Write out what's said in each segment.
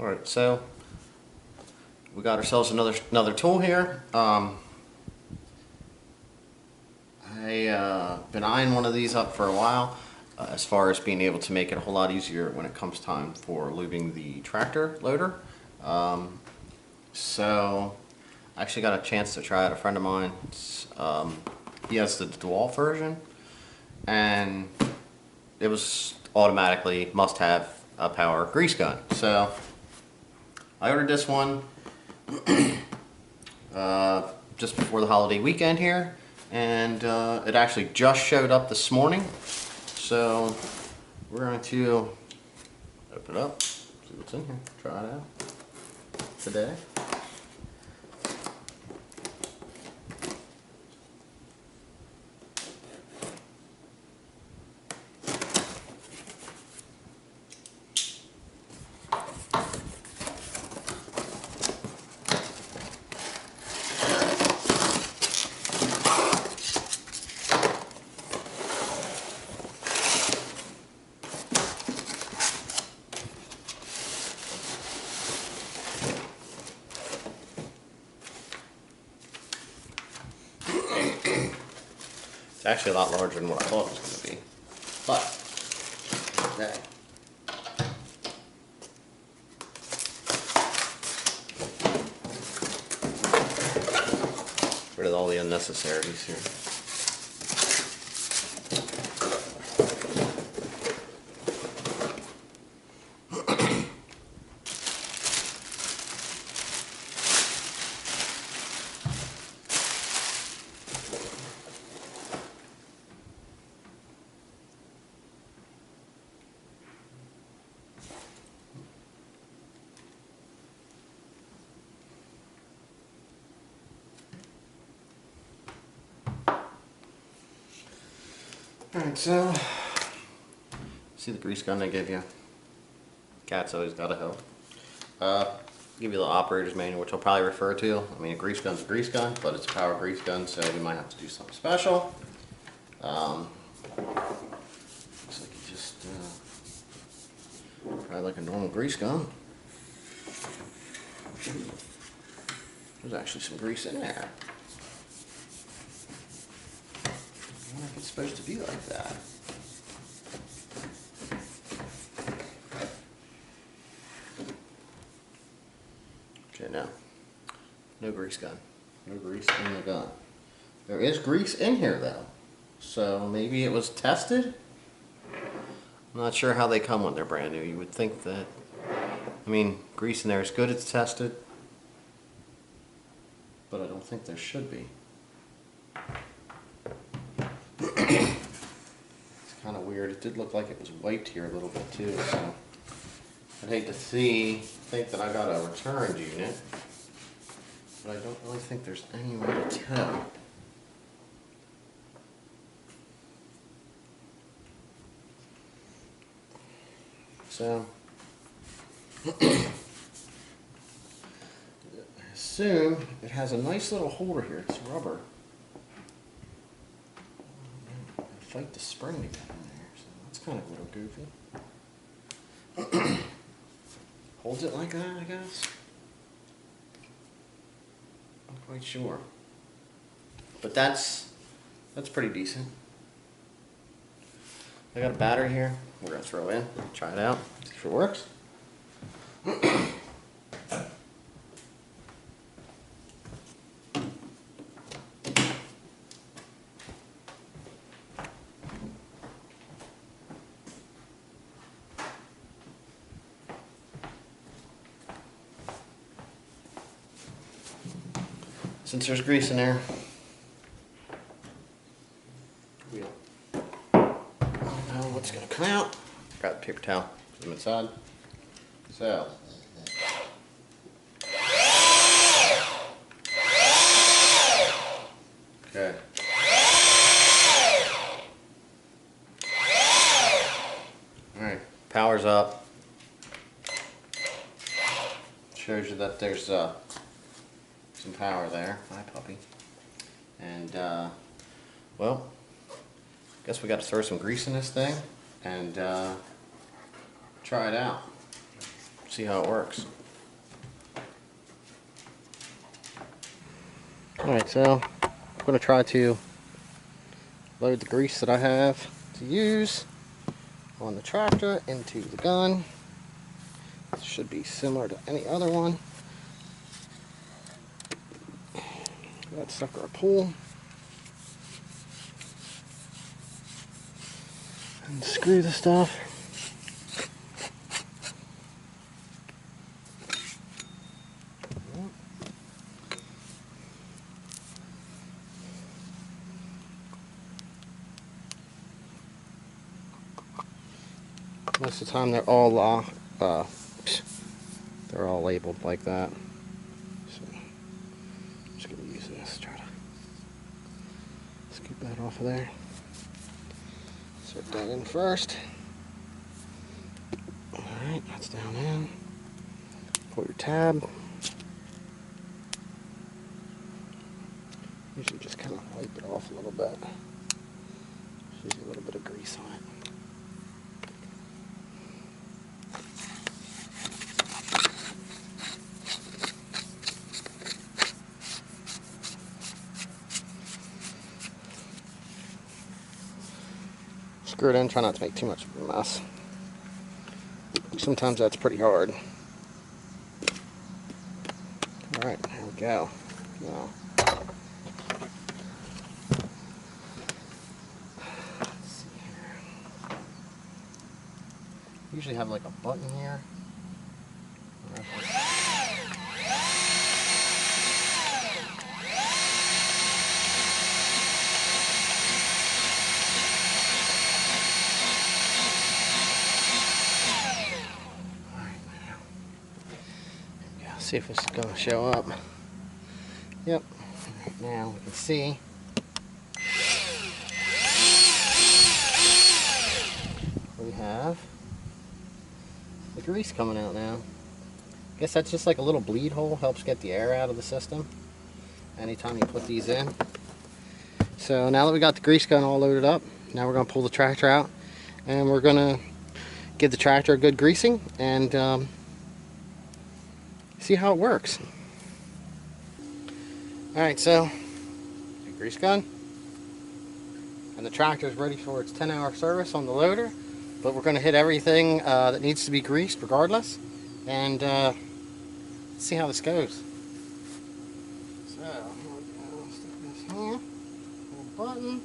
Alright, so we got ourselves another tool here. I've been eyeing one of these up for a while, as far as being able to make it a whole lot easier when it comes time for lubing the tractor loader. So I actually got a chance to try it. A friend of mine, he has the DeWalt version, and it was automatically must have a power grease gun. So I ordered this one just before the holiday weekend here, and it actually just showed up this morning. So we're going to open it up, see what's in here, try it out today. It's actually a lot larger than what I thought it was going to be, but okay. Rid of all the unnecessaries here. Alright, so see the grease gun they give you. Cat's always gotta help. Give you the operator's manual, which I'll probably refer to. I mean, a grease gun's a grease gun, but it's a power grease gun, so we might have to do something special. Looks like you just probably like a normal grease gun. There's actually some grease in there. I wonder if it's supposed to be like that. Okay, no. No grease gun. No grease in the gun. There is grease in here though. So maybe it was tested? I'm not sure how they come when they're brand new. You would think that, I mean, grease in there is good, it's tested. But I don't think there should be. It's kind of weird. It did look like it was wiped here a little bit too, so I'd hate to think that I got a returned unit, but I don't really think there's any way to tell. So I assume it has a nice little holder here. It's rubber. Fight the spring to get in there, so that's kind of a little goofy. Holds it like that, I guess. Not quite sure, but that's pretty decent. I got a battery here. We're gonna throw in, try it out, see if it works. Since there's grease in there, we don't know what's going to come out. Grab the paper towel, put them inside. So, okay. Alright, power's up. Shows you that there's some power there. Hi, puppy. And, well, guess we got to throw some grease in this thing and try it out. See see how it works. Alright, so I'm going to try to load the grease that I have to use on the tractor into the gun. This should be similar to any other one. That sucker a pull. And screw the stuff. Most of the time they're all labeled like that. So I'm just gonna use this, try to scoop that off of there. Insert that in first. Alright, that's down in. Pull your tab. Usually just kind of wipe it off a little bit. There's usually a little bit of grease on it. Screw it in, try not to make too much of a mess. Sometimes that's pretty hard. Alright, there we go. Now, let's see here. Usually have like a button here. See if it's going to show up. Yep. Right now we can see we have the grease coming out now. I guess that's just like a little bleed hole, helps get the air out of the system anytime you put these in. So now that we got the grease gun all loaded up, now we're going to pull the tractor out and we're going to give the tractor a good greasing and see how it works. Alright, so the grease gun and the tractor is ready for its 10-hour service on the loader, but we're going to hit everything that needs to be greased regardless and see how this goes. So here we go. Stick this here, little button.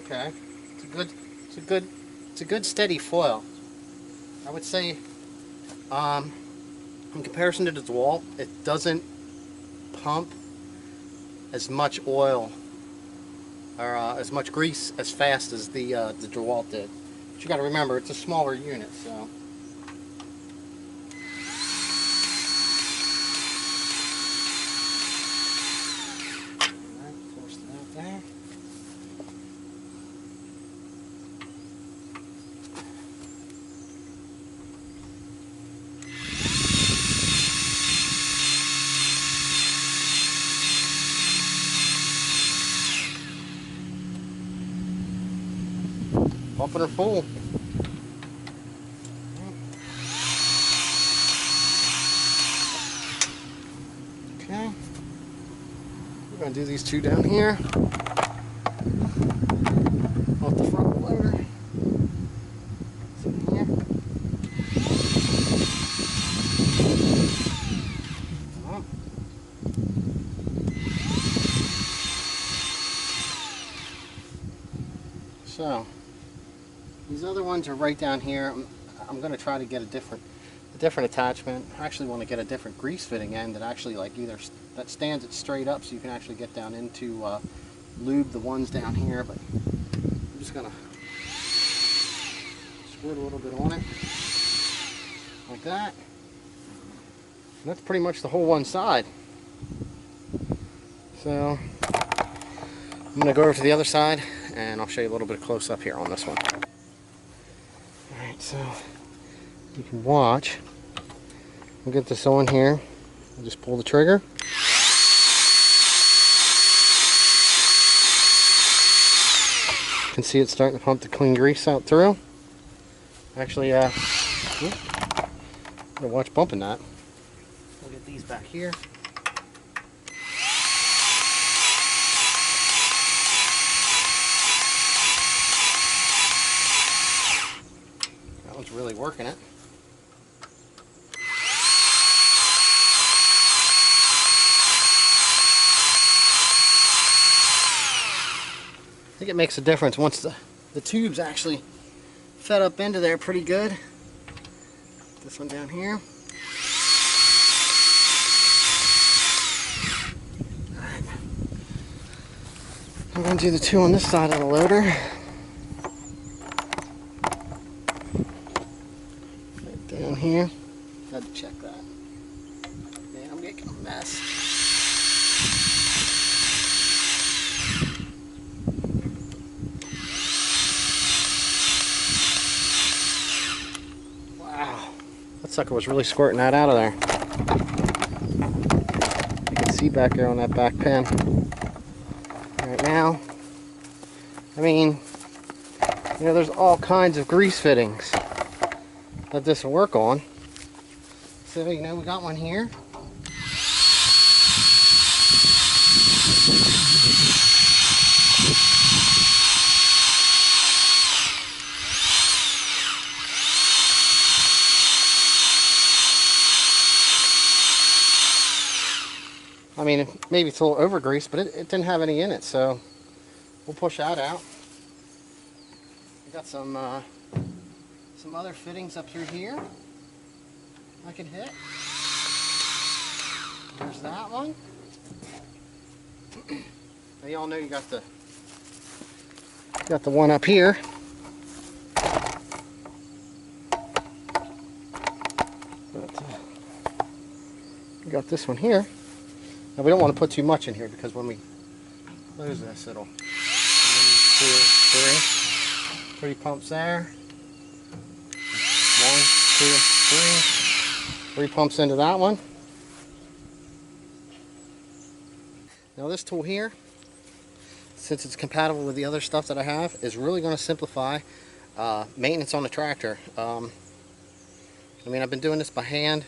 Okay, it's a good steady foil. I would say, in comparison to the DeWalt, it doesn't pump as much oil or as much grease as fast as the DeWalt did. But you got to remember, it's a smaller unit, so. Force it out there. Pumping her full. Okay. We're going to do these two down here. Off the front of the loader. In here. So. These other ones are right down here. I'm going to try to get a different attachment. I actually want to get a different grease fitting end that actually like either that stands it straight up so you can actually get down into lube the ones down here. But I'm just going to squirt a little bit on it like that. And that's pretty much the whole one side. So I'm going to go over to the other side and I'll show you a little bit of close up here on this one. Alright, so you can watch. We'll get this on here. We'll just pull the trigger. You can see it's starting to pump the clean grease out through. Actually, I'm gonna watch bumping that. We'll get these back here. That one's really working it. I think it makes a difference once the tube's actually fed up into there pretty good. This one down here. Alright. I'm going to do the two on this side of the loader. Right down here. Had to check that. Man, I'm making a mess. That sucker was really squirting that out of there. You can see back there on that back pin. Right now, I mean, you know, there's all kinds of grease fittings that this will work on. So, you know, we got one here. I mean, maybe it's a little over greased, but it didn't have any in it, so we'll push that out. We got some other fittings up through here I can hit. There's that one. Now y'all know you got the one up here. But you got this one here. Now we don't want to put too much in here because when we close this, it'll 1, 2, 3 pumps there. 1, 2, 3 pumps into that one. Now this tool here, since it's compatible with the other stuff that I have, is really going to simplify maintenance on the tractor. I mean, I've been doing this by hand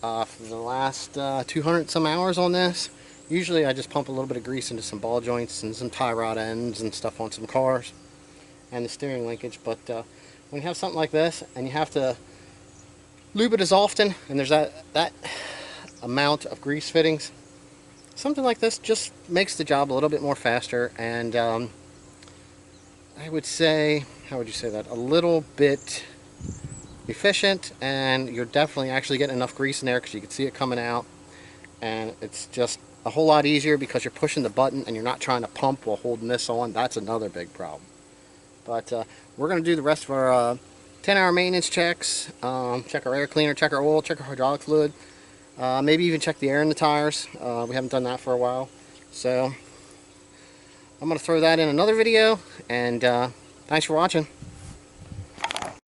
for the last 200 some hours on this. Usually I just pump a little bit of grease into some ball joints and some tie rod ends and stuff on some cars and the steering linkage, but when you have something like this and you have to lube it as often and there's that amount of grease fittings, something like this just makes the job a little bit more faster and I would say, how would you say that, a little bit efficient, and you're definitely actually getting enough grease in there because you can see it coming out, and it's just a whole lot easier because you're pushing the button and you're not trying to pump while holding this on. That's another big problem. But we're going to do the rest of our 10-hour maintenance checks, check our air cleaner, check our oil, check our hydraulic fluid, maybe even check the air in the tires. We haven't done that for a while, so I'm going to throw that in another video, and thanks for watching.